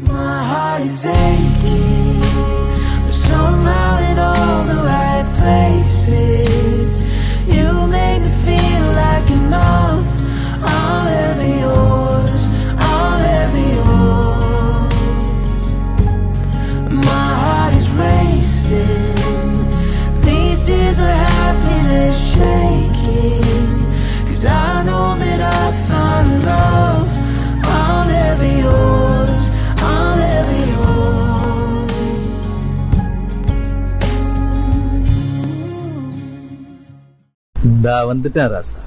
My heart is aching, but somehow in all the right places. You make me feel like enough. I'm ever yours, I'm ever yours. My heart is racing, these tears are happiness shaking. 'Cause I know that I found love. I'm ever yours, I'm ever yours. Da வந்துட்டேன் ராசா.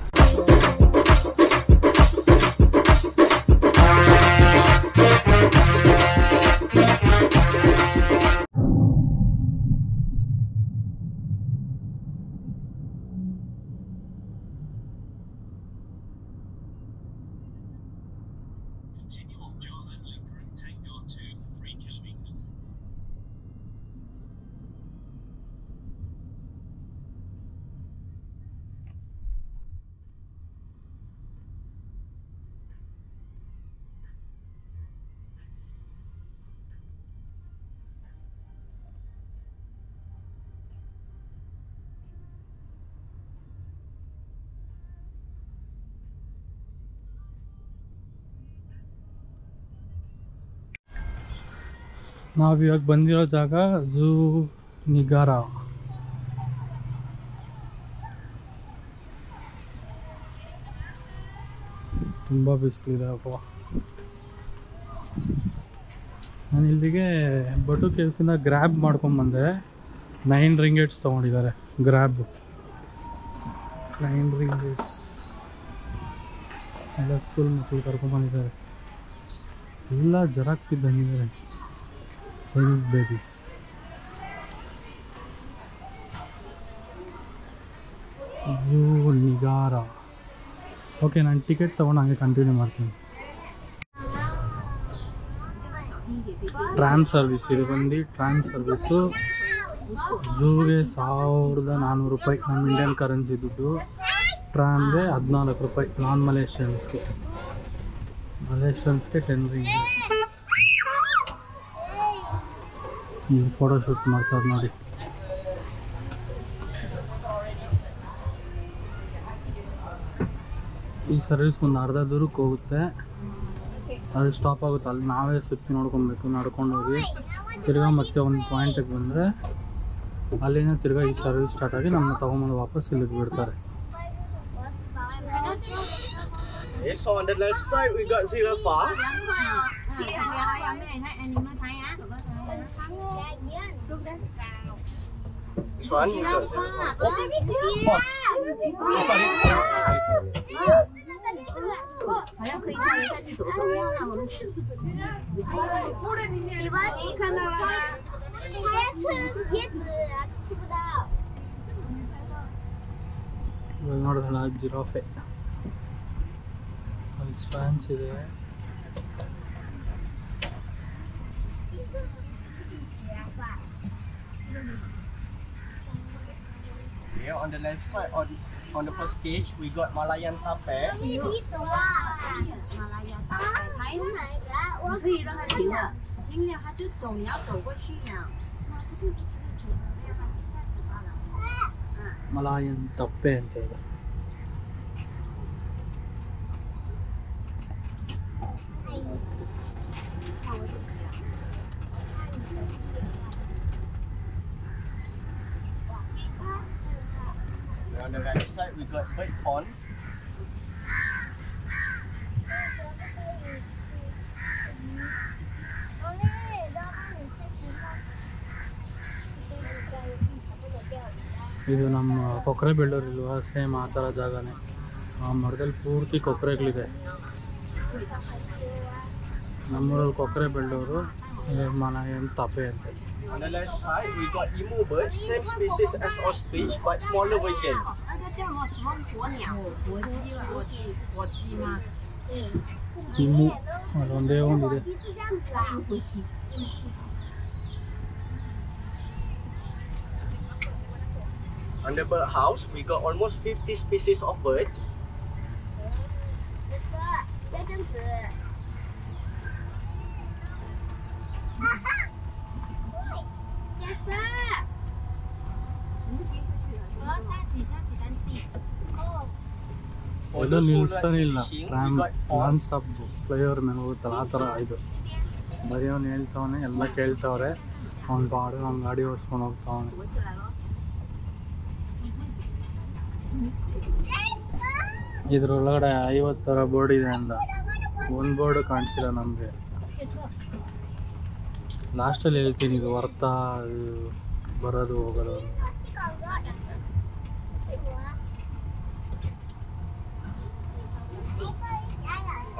ನಾವಿವಾಗ ಬಂದಿರೋ ಜಾಗ zoo Niagara. ತುಂಬ ಬಿಸಿಲಿದೆ ಅಪ್ಪ. ನಾನು ಇಲ್ಲಿಗೆ Batu ಕೆಲ್ಸಿಂದ grab ಮಾಡ್ಕೊಂಬಂದೆ. 9 ರಿಂಗೇಟ್ಸ್ ತೊಗೊಂಡಿದ್ದಾರೆ ಗ್ರ್ಯಾಬ್. 9 ರಿಂಗೇಟ್ಸ್. ಎಲ್ಲ ಸ್ಕೂಲ್ ಮಕ್ಕಳು ಕರ್ಕೊಂಬಂದಿದ್ದಾರೆ. ಎಲ್ಲ ಜೆರಾಕ್ಸ್ ಇದ್ದಂಗಿದ್ದಾರೆ. Chinese babies. Zoo Negara. Okay, ನಾನು ಟಿಕೆಟ್ ತೊಗೊಂಡು ಹಂಗೆ ಕಂಟಿನ್ಯೂ ಮಾಡ್ತೀನಿ. ಟ್ರಾಮ್ ಸರ್ವಿಸ್ ಇದು ಬಂದು ಟ್ರಾಮ್ ಸರ್ವಿಸು. ಝೂಗೆ 1400 ರೂಪಾಯಿ ನಮ್ಮ ಇಂಡಿಯನ್ ಕರೆನ್ಸಿ ದುಡ್ಡು. ಟ್ರಾಮ್ಗೆ 14 ರೂಪಾಯಿ ನಾನ್ ಮಲೇಷಿಯನ್ಸ್ಗೆ. ಮಲೇಷಿಯನ್ಸ್ಗೆ 10 ರಿಂಗೇಟ್. ಇಲ್ಲಿ ಫೋಟೋಶೂಟ್ ಮಾಡ್ತಾರೆ ನೋಡಿ. ಈ ಸರ್ವಿಸ್ ಒಂದು ಅರ್ಧ ದೂರಕ್ಕೆ ಹೋಗುತ್ತೆ, ಅದು ಸ್ಟಾಪ್ ಆಗುತ್ತೆ. ಅಲ್ಲಿ ನಾವೇ ಸುತ್ತಿ ನೋಡ್ಕೊಬೇಕು, ನಡ್ಕೊಂಡು ಹೋಗಿ ತಿರ್ಗಾ ಮತ್ತೆ ಒಂದು ಪಾಯಿಂಟಿಗೆ ಬಂದರೆ ಅಲ್ಲಿಂದ ತಿರ್ಗಾ ಈ ಸರ್ವಿಸ್ ಸ್ಟಾರ್ಟ್ ಆಗಿ ನಮ್ಮನ್ನ ತೊಗೊಂಬಂದು ವಾಪಸ್ ಇಲ್ಲಿಗೆ ಬಿಡ್ತಾರೆ. So on the left side we got Zirafa. Which one? ನೋಡಿದ್ರಲ್ಲ ಜಿರಾಫೆ. ಅಲ್ಲಿ ಸ್ಪ್ಯಾನ್ಸ್ ಇದೆ. Here on the left side, on the first cage, we got Malayan tape. 你走了，马拉雅大海苔呢？我可以让它停了，停了它就走，你要走过去了，是吗？不是，没有，它一下子到了。ಮಲಾಯನ್ ತಪ್ಪೆ ಅಂತ ಇದೆ. On the right side, we got bird ponds. ಇದು ನಮ್ಮ ಕೊಕ್ಕರೆ ಬೆಳ್ಳೂರು ಇಲ್ವಾ, ಸೇಮ್ ಆ ಥರ ಜಾಗನೇ. ಆ ಮರದಲ್ಲಿ ಪೂರ್ತಿ ಕೊಕ್ಕರೆಗಳಿದೆ. ನಮ್ಮೂರಲ್ಲಿ ಕೊಕ್ಕರೆ ಬೆಳ್ಳೂರು, ಮಲಾಯನ್ ತಪ್ಪೆ ಅಂತ. On the left side, we got emu bird, same species as ostrich but smaller version. 那个叫什么鸵鸟？火鸡吗？ ಇಮ್ಮು ಅದೊಂದೇ ಒಂದಿದೆ. On the bird house, we got almost 50 species of birds. ಇದು those who ನಿಲ್ಸ್ತಾನೆ like ಇಲ್ಲ. fishing, tram we got non ponds. Stop flyover ಮೇಲೆ ಹೋಗುತ್ತಲ್ಲ ಆ ಥರ ಇದು. ಬರೀ ಅವ್ನು ಹೇಳ್ತವನೆ, ಎಲ್ಲ ಕೇಳ್ತವ್ರೆ, ಅವ್ನು ಬಾಡು ಅವ್ನು ಗಾಡಿ ಓಡಿಸ್ಕೊಂಡು ಹೋಗ್ತಾವನೆ. ಇದ್ರೊಳಗಡೆ 50 ಥರ ಬೋರ್ಡ್ ಇದೆ ಅಂದ. ಒಂದು ಬೋರ್ಡು ಕಾಣಿಸಿಲ್ಲ ನಮಗೆ. ಲಾಸ್ಟಲ್ಲಿ ಹೇಳ್ತೀನಿ ಇದು ವರ್ತಾ ಬರೋದು ಹೋಗೋದು.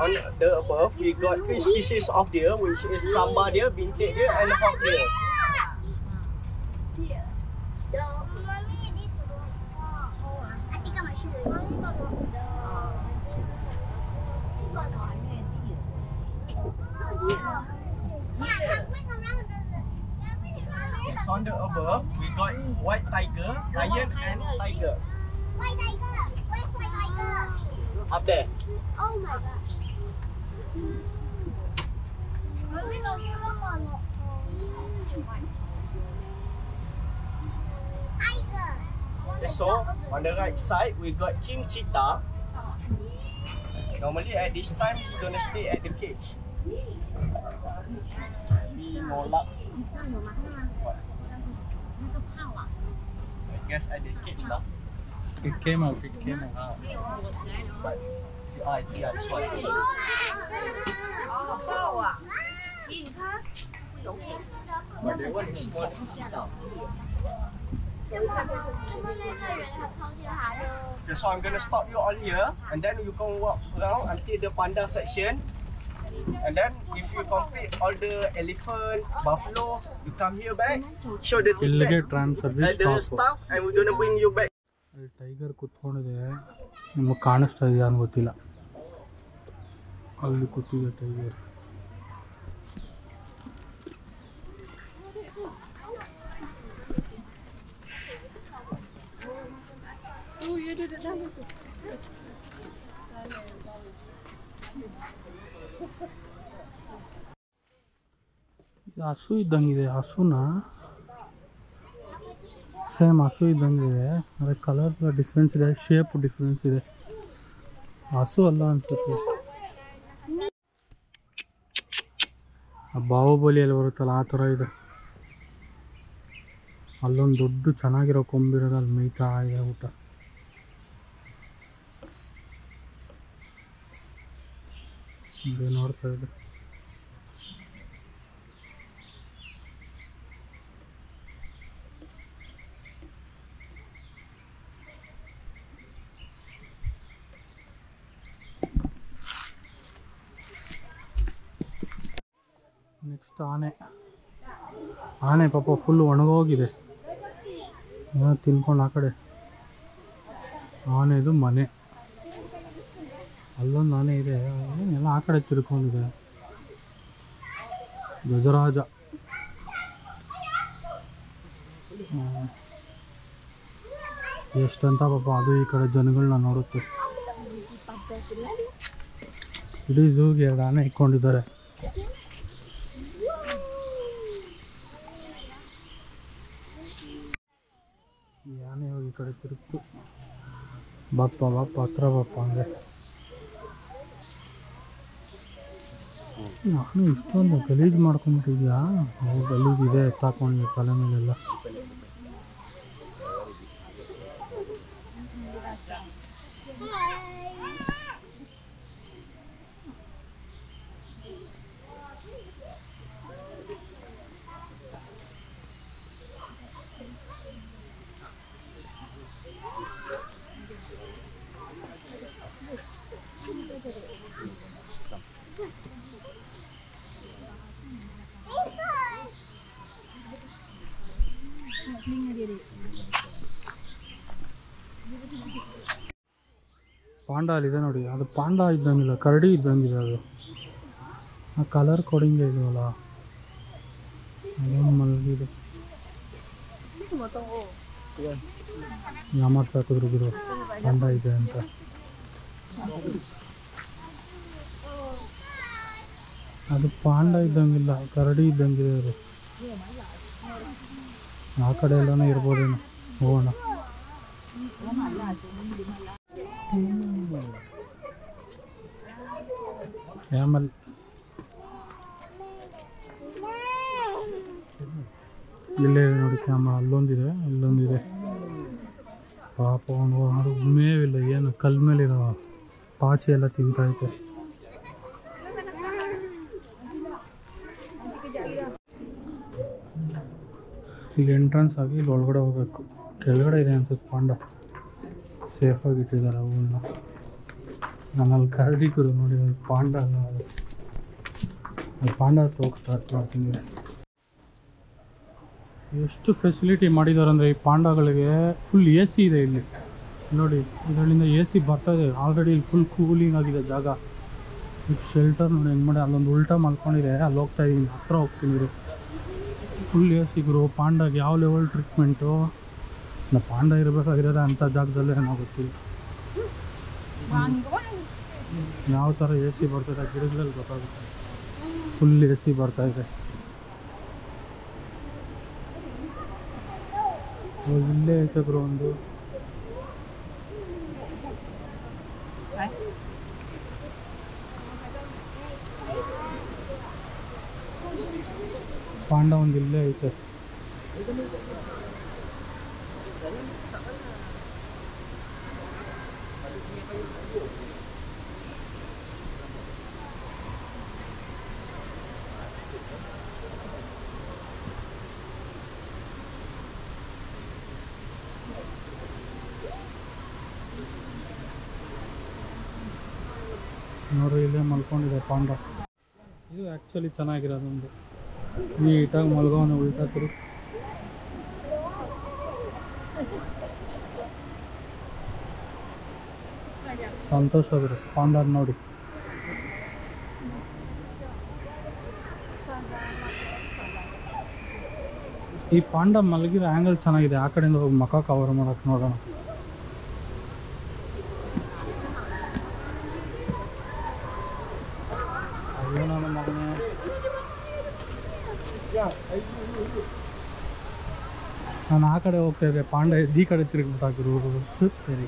On the above, we got 3 species of deer, which is samba deer, bintik deer, and hawk deer. Yes, on the above, we got white tiger, lion, and tiger. White tiger. Where's white tiger? Up there. Oh my god. Tiger. Okay, so on the right side, we got king cheetah. Normally at this time, he's gonna stay at the cage. He nolak, I guess at the cage lah. It came out. But yeah, this one. But that one is called cheetah. Okay, so I'm gonna stop you all here, and then you can walk around until the panda section. And then if you complete all the elephant, buffalo, you come here back, show the ಇಲ್ಲಿಗೆ ticket tram and service the stop. stuff, and we're gonna bring you back. ಅಲ್ಲಿ tiger ಕುತ್ಕೊಂಡಿದೆ, ನಿಮಗೆ ಕಾಣಿಸ್ತಾ ಇದೆಯಾ ಅಂತ ಗೊತ್ತಿಲ್ಲ. ಅಲ್ಲಿ ಕೂತಿದೆ tiger. ಹಸು ಇದ್ದಂಗಿದೆ. ಹಸುನ ಸೇಮ್ ಹಸು ಇದ್ದಂಗಿದೆ, ಆದರೆ ಕಲರ್ ಡಿಫ್ರೆನ್ಸ್ ಇದೆ, ಶೇಪ್ ಡಿಫ್ರೆನ್ಸ್ ಇದೆ. ಹಸು ಅಲ್ಲ ಅನ್ಸುತ್ತೆ. ಆ ಬಾಹುಬಲಿಯಲ್ಲಿ ಬರುತ್ತಲ್ಲ ಆ ಥರ ಇದೆ. ಅಲ್ಲೊಂದು ದೊಡ್ಡ ಚೆನ್ನಾಗಿರೋ ಕೊಂಬಿರೋದು ಅಲ್ಲಿ ಮೇಯ್ತಾ ಇದೆ ಊಟ. ನೋಡ್ತಾ ಇದೆ. ನೆಕ್ಸ್ಟ್ ಆನೆ ಪಾಪ ಫುಲ್ ಒಣಗೋಗಿದೆ, ಏನೋ ತಿನ್ಕೊಂಡು ಆ ಕಡೆ. ಆನೆದು ಮನೆ, ಅಲ್ಲೊಂದು ಆನೆ ಇದೆ, ಎಲ್ಲ ಆ ಕಡೆ ತಿರ್ಕೊಂಡಿದೆ. ಗಜರಾಜ ಎಷ್ಟಂತ ಪಾಪ ಅದು ಈ ಕಡೆ ಜನಗಳನ್ನ ನೋಡುತ್ತೆ. ಇಡೀ ಝೂಗೆ 2 ಆನೆ ಇಟ್ಕೊಂಡಿದ್ದಾರೆ. ಆನೆ ಹೋಗಿ ಈ ಕಡೆ ತಿರುಗ್ತು. ಬಾಪ್ಪ ಹತ್ರ ಬಾಪ್ಪ ಅಂದರೆ ನಾನು ಇಷ್ಟೊಂದು ಗಲೀಜು ಮಾಡ್ಕೊಂಬಿಟ್ಟಿದ್ಯಾ. ಗಲೀಜಿದೆ, ಎತ್ತಾಕೊಂಡು ತಲೆ ಮೇಲೆಲ್ಲ. ಪಾಂಡ ಅಲ್ಲಿದೆ ನೋಡಿ, ಅದು ಪಾಂಡ ಇದ್ದಂಗಿಲ್ಲ, ಕರಡಿ ಇದ್ದಂಗಿದೆ ಅದು. ಆ ಕಲರ್ ಕೊಡಿಂಗೆ ಇದೆಯಲ್ಲ, ಅದೇನು ಮಲಗಿದೆ. ಯಾಮಾರ್ ಸಾಕಿದ್ರು ಬಿಡು, ಪಾಂಡ ಇದೆ ಅಂತ. ಅದು ಪಾಂಡ ಇದ್ದಂಗಿಲ್ಲ, ಕರಡಿ ಇದ್ದಂಗಿದೆ ಅದು. ಆ ಕಡೆ ಎಲ್ಲನೂ ಇರ್ಬೋದೇನೋ, ಹೋಗೋಣ. ಕ್ಯಾಮಲ್ ಇಲ್ಲೇ ನೋಡಿ ಕ್ಯಾಮಲ್, ಅಲ್ಲೊಂದಿದೆ ಇಲ್ಲೊಂದಿದೆ. ಪಾಪ ಅವನು ಅದು ಮೇವಿಲ್ಲ, ಏನು ಕಲ್ ಮೇಲಿರೋ ಪಾಚಿ ಎಲ್ಲ ತಿಂತೈತೆ. ಇಲ್ಲಿ ಎಂಟ್ರೆನ್ಸ್ ಆಗಿ ಇಲ್ಲಿ ಒಳಗಡೆ ಹೋಗ್ಬೇಕು. ಕೆಳಗಡೆ ಇದೆ ಅನ್ಸುತ್ತೆ ಪಾಂಡ, ಸೇಫಾಗಿ ಇಟ್ಟಿದ್ದಾರೆ ಅವನ್ನ. ನಾನು ಅಲ್ಲಿ ಕರಡಿಗಳು ನೋಡಿ ಪಾಂಡ ಪಾಂಡ ಹೋಗಿ ಸ್ಟಾರ್ಟ್ ಮಾಡ್ತೀನಿ. ಎಷ್ಟು ಫೆಸಿಲಿಟಿ ಮಾಡಿದ್ದಾರೆ ಅಂದರೆ ಈ ಪಾಂಡಗಳಿಗೆ ಫುಲ್ ಎ ಸಿ ಇದೆ ಇಲ್ಲಿ ನೋಡಿ. ಇದರಿಂದ ಎ ಸಿ ಬರ್ತಾಯಿದೆ ಆಲ್ರೆಡಿ. ಇಲ್ಲಿ ಫುಲ್ ಕೂಲಿಂಗ್ ಆಗಿದೆ ಜಾಗ. ಶೆಲ್ಟರ್ ನೋಡಿ ಹೆಂಗೆ ಮಾಡಿ, ಅಲ್ಲೊಂದು ಉಲ್ಟಾ ಮಲ್ಕೊಂಡಿದೆ, ಅಲ್ಲಿ ಹೋಗ್ತಾ ಇದ್ದೀನಿ, ಹತ್ರ ಹೋಗ್ತೀನಿ ಇವರು. ಫುಲ್ ಎ ಸಿ ಗುರು. ಪಾಂಡಾಗೆ ಯಾವ ಲೆವೆಲ್ ಟ್ರೀಟ್ಮೆಂಟು. ಪಾಂಡ ಇರಬೇಕಾಗಿರೋದೆ ಅಂಥ ಜಾಗದಲ್ಲೇ ಏನೋ ಗೊತ್ತಿಲ್ಲ. ಯಾವ ಥರ ಎ ಸಿ ಬರ್ತಾಯಿದೆ ಗಿಡಗಳಲ್ಲಿ ಗೊತ್ತಾಗುತ್ತೆ. ಫುಲ್ ಎ ಸಿ ಬರ್ತಾಯಿದೆ. ಇಲ್ಲೇ ಐತೆ ಗುರು ಒಂದು. ಪಾಂಡ ಒಂದು ಇಲ್ಲೇ ಐತೆ. ನೋಡ್ರಿ ಇಲ್ಲೇ ಮಲ್ಕೊಂಡಿದೆ ಪಾಂಡ. ಇದು ಆ್ಯಕ್ಚುಲಿ ಚೆನ್ನಾಗಿರೋದೊಂದು. ನೀಟಾಗಿ ಮಲ್ಗೋನು ಉಲ್ಟಾ ತಿರುಗಿ. ಸಂತೋಷ ಆಗುತ್ತೆ ಪಾಂಡ ನೋಡಿ. ಈ ಪಾಂಡ ಮಲಗಿರೋ ಆ್ಯಂಗಲ್ ಚೆನ್ನಾಗಿದೆ. ಆ ಕಡೆಯಿಂದ ಹೋಗಿ ಮಖ ಕವರ್ ಮಾಡೋಕೆ ನೋಡೋಣ. ಅಯ್ಯೋ ನನ್ನ ಮಗನೇ, ನಾನು ಆ ಕಡೆ ಹೋಗ್ತಾ ಇದ್ದೆ, ಪಾಂಡ ಈ ಕಡೆ ತಿರುಗಿಬಿಟ್ಟಾಕಿರು. ಸರಿ,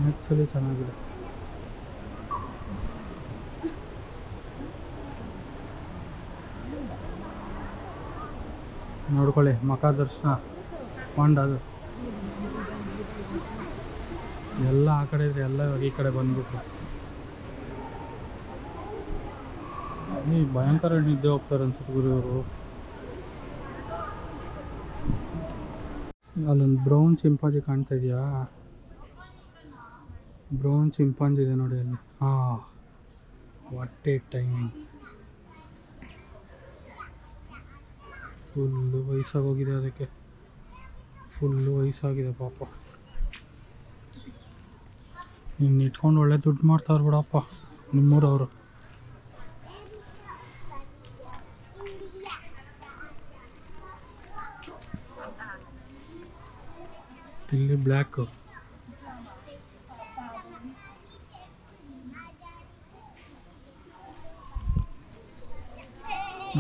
ಆ್ಯಕ್ಚುಲಿ ಚೆನ್ನಾಗಿದೆ. ನೋಡ್ಕೊಳ್ಳಿ ಮಖ ದರ್ಶನ ಪಾಂಡದು. ಎಲ್ಲ ಆ ಕಡೆ ಇದ್ರೆ ಎಲ್ಲ ಈ ಕಡೆ ಬಂದ್ಬಿಟ್ರು. ಈ ಭಯಂಕರ ನಿದ್ದೆ ಹೋಗ್ತಾರೆ ಅನ್ಸುತ್ತೆ ಗುರು ಇವರು. ಅಲ್ಲೊಂದು ಬ್ರೌನ್ ಚಿಂಪಾಂಜಿ ಕಾಣ್ತಾ ಇದೆಯಾ? ಬ್ರೌನ್ ಚಿಂಪಾಂಜಿ ಇದೆ ನೋಡಿ ಅಲ್ಲಿ. ಹಾಂ, ವಾಟ್ ಎ ಟೈಮ್. ಫುಲ್ಲು ವಯಸ್ಸಾಗೋಗಿದೆ ಅದಕ್ಕೆ, ಫುಲ್ಲು ವಯಸ್ಸಾಗಿದೆ ಪಾಪ. ಇನ್ನು ಇಟ್ಕೊಂಡು ಒಳ್ಳೆ ದುಡ್ಡು ಮಾಡ್ತಾವ್ರು ಬಿಡಪ್ಪ ನಿಮ್ಮೂರವರು. ಇಲ್ಲಿ ಬ್ಲ್ಯಾಕು,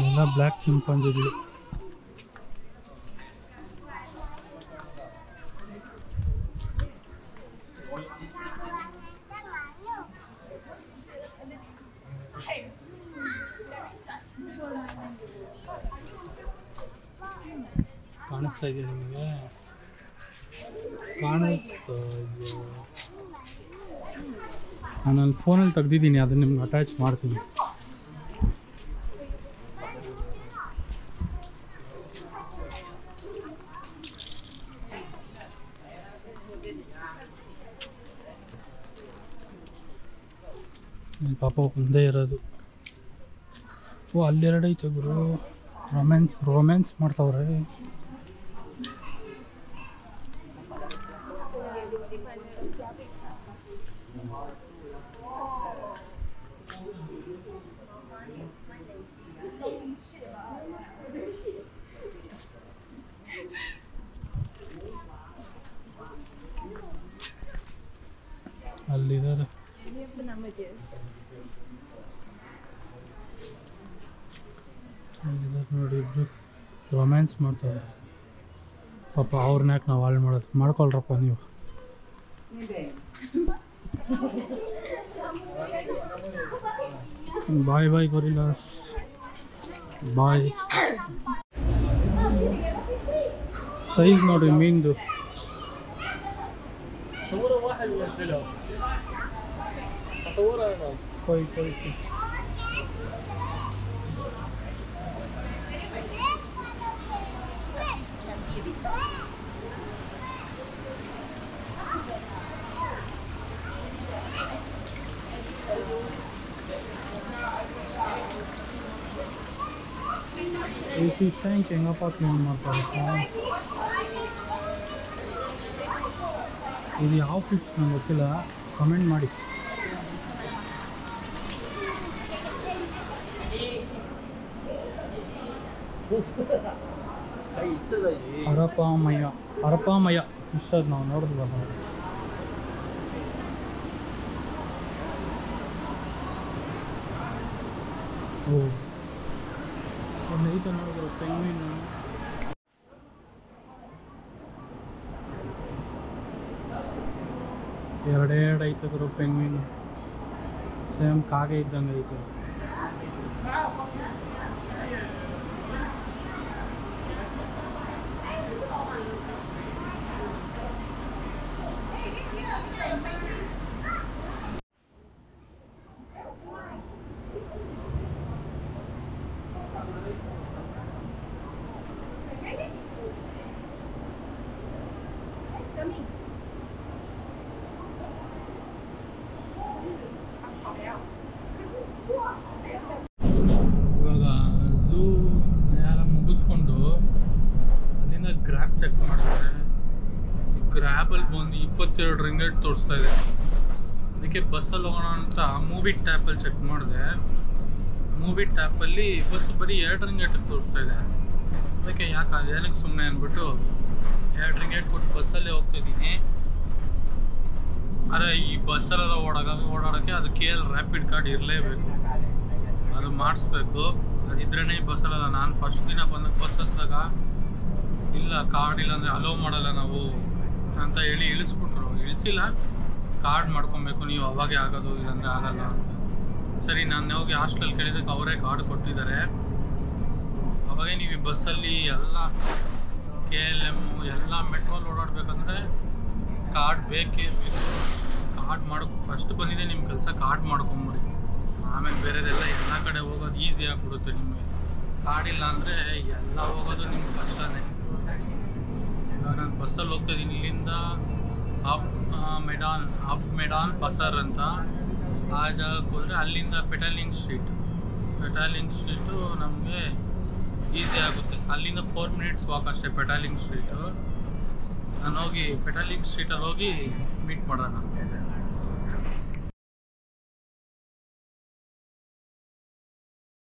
ಎಲ್ಲ ಬ್ಲ್ಯಾಕ್ ಚಿಂಪಾಂಜಿಗಳು. ಕಾಣಿಸ್ತಾ ಇದೆಯಾ ನಿಮಗೆ? ಕಾಣಿಸ್ತಾ ಇದೆಯಾ? ನಾನು ಅಲ್ಲಿ ಫೋನಲ್ಲಿ ತೆಗ್ದಿದ್ದೀನಿ, ಅದನ್ನು ನಿಮ್ಗೆ ಅಟ್ಯಾಚ್ ಮಾಡ್ತೀನಿ. ಪಾಪ ಒಂದೇ ಇರೋದು. ಓ, ಅಲ್ಲೆರಡು ಐತೆ ಗುರು. ರೊಮ್ಯಾನ್ಸ್ ಮಾಡ್ತಾವ್ರೆ. ಅಲ್ಲಿದ್ದಾರೆ ನೋಡಿ, ಇಬ್ರು ರೊಮ್ಯಾನ್ಸ್ ಮಾಡ್ತಾರೆ. ಪಾಪ ಅವ್ರನ್ನ ಯಾಕೆ ನಾವು ಹಾಳು ಮಾಡೋದು, ಮಾಡ್ಕೊಳ್ರಪ್ಪ ನೀವು. ಬಾಯ್ ಬಾಯ್ ಗೊರಿಲ್ಲಾಸ್, ಬಾಯ್. ಸೈಜ್ ನೋಡ್ರಿ ಮೀನ್ದು. ಕೊಯ್ ಈ ಫಿಶ್ ಟ್ಯಾಂಕ್ ಹೆಂಗಪ್ಪ ಕ್ಲೀನ್ ಮಾಡ್ತಾರೆ? ಇದು ಯಾವ ಫಿಶ್ ನಂಗೆ ಗೊತ್ತಿಲ್ಲ, ಕಮೆಂಟ್ ಮಾಡಿ. ಅರಪಾಮಯ್ಯ ಫಿಶ್ ಅದು ನಾವು ನೋಡಿದ್ವಲ್ಲ. ಓ ಒಂದು ಐತೆ ನೋಡಿದ್ರು ಪೆಂಗ್ವಿನ್. ಎರಡೇ ಐತೆ ಗುರು ಪೆಂಗ್ವಿನ್, ಸೇಮ್ ಕಾಗೆ ಇದ್ದಂಗೆ ಐತೆ. ಇವಾಗ ಝೂ ಎಲ್ಲ ಮುಗಿಸ್ಕೊಂಡು ಅಲ್ಲಿಂದ ಗ್ರ್ಯಾಬ್ ಚೆಕ್ ಮಾಡಿದ್ರೆ ಗ್ರ್ಯಾಬಲ್ಲಿ ಬಂದು 22 ರಿಂಗೇಟ್ ತೋರಿಸ್ತಾ ಇದೆ. ಅದಕ್ಕೆ ಬಸ್ಸಲ್ಲಿ ಹೋಗೋಣ ಅಂತ ಮೂವಿ ಟ್ಯಾಪಲ್ಲಿ ಚೆಕ್ ಮಾಡಿದೆ. ಮೂವಿ ಟ್ಯಾಪಲ್ಲಿ ಬಸ್ಸು ಬರೀ 2 ರಿಂಗೇಟಿಗೆ ತೋರಿಸ್ತಾ ಇದೆ. ಅದಕ್ಕೆ ಯಾಕೆ ಅದೇನಕ್ಕೆ ಸುಮ್ಮನೆ ಅಂದ್ಬಿಟ್ಟು 2 ರಿಂಗೇಟ್ ಕೊಟ್ಟು ಬಸ್ಸಲ್ಲೇ ಹೋಗ್ತಾಯಿದ್ದೀನಿ. ಆದರೆ ಈ ಬಸ್ಸಲ್ಲೆಲ್ಲ ಓಡಾಡೋಕ್ಕೆ ಅದು KL ರ್ಯಾಪಿಡ್ ಕಾರ್ಡ್ ಇರಲೇಬೇಕು, ಅದು ಮಾಡಿಸ್ಬೇಕು. ಅದಿದ್ರೇ ಈ ಬಸ್ಸಲ್ಲ. ನಾನು ಫಸ್ಟ್ ದಿನ ಬಂದಾಗ ಬಸ್ ಹತ್ತಾಗ ಇಲ್ಲ ಕಾರ್ಡ್ ಇಲ್ಲ ಅಂದರೆ ಅಲೋ ಮಾಡಲ್ಲ ನಾವು ಅಂತ ಹೇಳಿ ಇಳಿಸ್ಬಿಟ್ರು. ಇಳಿಸಿಲ್ಲ, ಕಾರ್ಡ್ ಮಾಡ್ಕೊಬೇಕು ನೀವು, ಅವಾಗೇ ಆಗೋದು, ಇಲ್ಲಾಂದರೆ ಆಗಲ್ಲ ಅಂತ. ಸರಿ, ನಾನು ಹೋಗಿ ಹಾಸ್ಟೆಲ್ ಕೇಳಿದಕ್ಕೆ ಅವರೇ ಕಾರ್ಡ್ ಕೊಟ್ಟಿದ್ದಾರೆ. ಅವಾಗೇ ನೀವು ಈ ಬಸ್ಸಲ್ಲಿ ಎಲ್ಲ KLM ಎಲ್ಲ ಮೆಟ್ರೋಲ್ಲಿ ಓಡಾಡಬೇಕಂದ್ರೆ ಕಾರ್ಡ್ ಬೇಕೇ ಬೇಕು. ಕಾರ್ಡ್ ಫಸ್ಟ್ ಬಂದಿದೆ ನಿಮ್ಮ ಕೆಲಸ, ಕಾರ್ಡ್ ಮಾಡ್ಕೊಂಬಿಡಿ. ಆಮೇಲೆ ಬೇರೆದೆಲ್ಲ ಎಲ್ಲ ಕಡೆ ಹೋಗೋದು ಈಸಿ ಆಗಿಬಿಡುತ್ತೆ ನಿಮಗೆ. ಕಾರ್ಡ್ ಇಲ್ಲ ಅಂದರೆ ಎಲ್ಲ ಹೋಗೋದು ನಿಮ್ಗೆ ಕಷ್ಟನೇ. ಇವಾಗ ನಾನು ಬಸ್ಸಲ್ಲಿ ಹೋಗ್ತಾಯಿದ್ದೀನಿ. ಇಲ್ಲಿಂದ ಮೆಡಾನ್ ಪಸರ್ ಅಂತ ಆ ಜಾಗಕ್ಕೆ ಹೋದರೆ ಅಲ್ಲಿಂದ ಪೆಟಾಲಿಂಗ್ ಸ್ಟ್ರೀಟು ನಮಗೆ ಈಸಿ ಆಗುತ್ತೆ. ಅಲ್ಲಿಂದ 4 ಮಿನಿಟ್ಸ್ ವಾಕ್ ಅಷ್ಟೇ ಪೆಟಾಲಿಂಗ್ ಸ್ಟ್ರೀಟು. ನಾನು ಹೋಗಿ ಪೆಟಾಲಿಂಗ್ ಸ್ಟ್ರೀಟಲ್ಲಿ ಹೋಗಿ ಮೀಟ್ ಮಾಡೋಣ.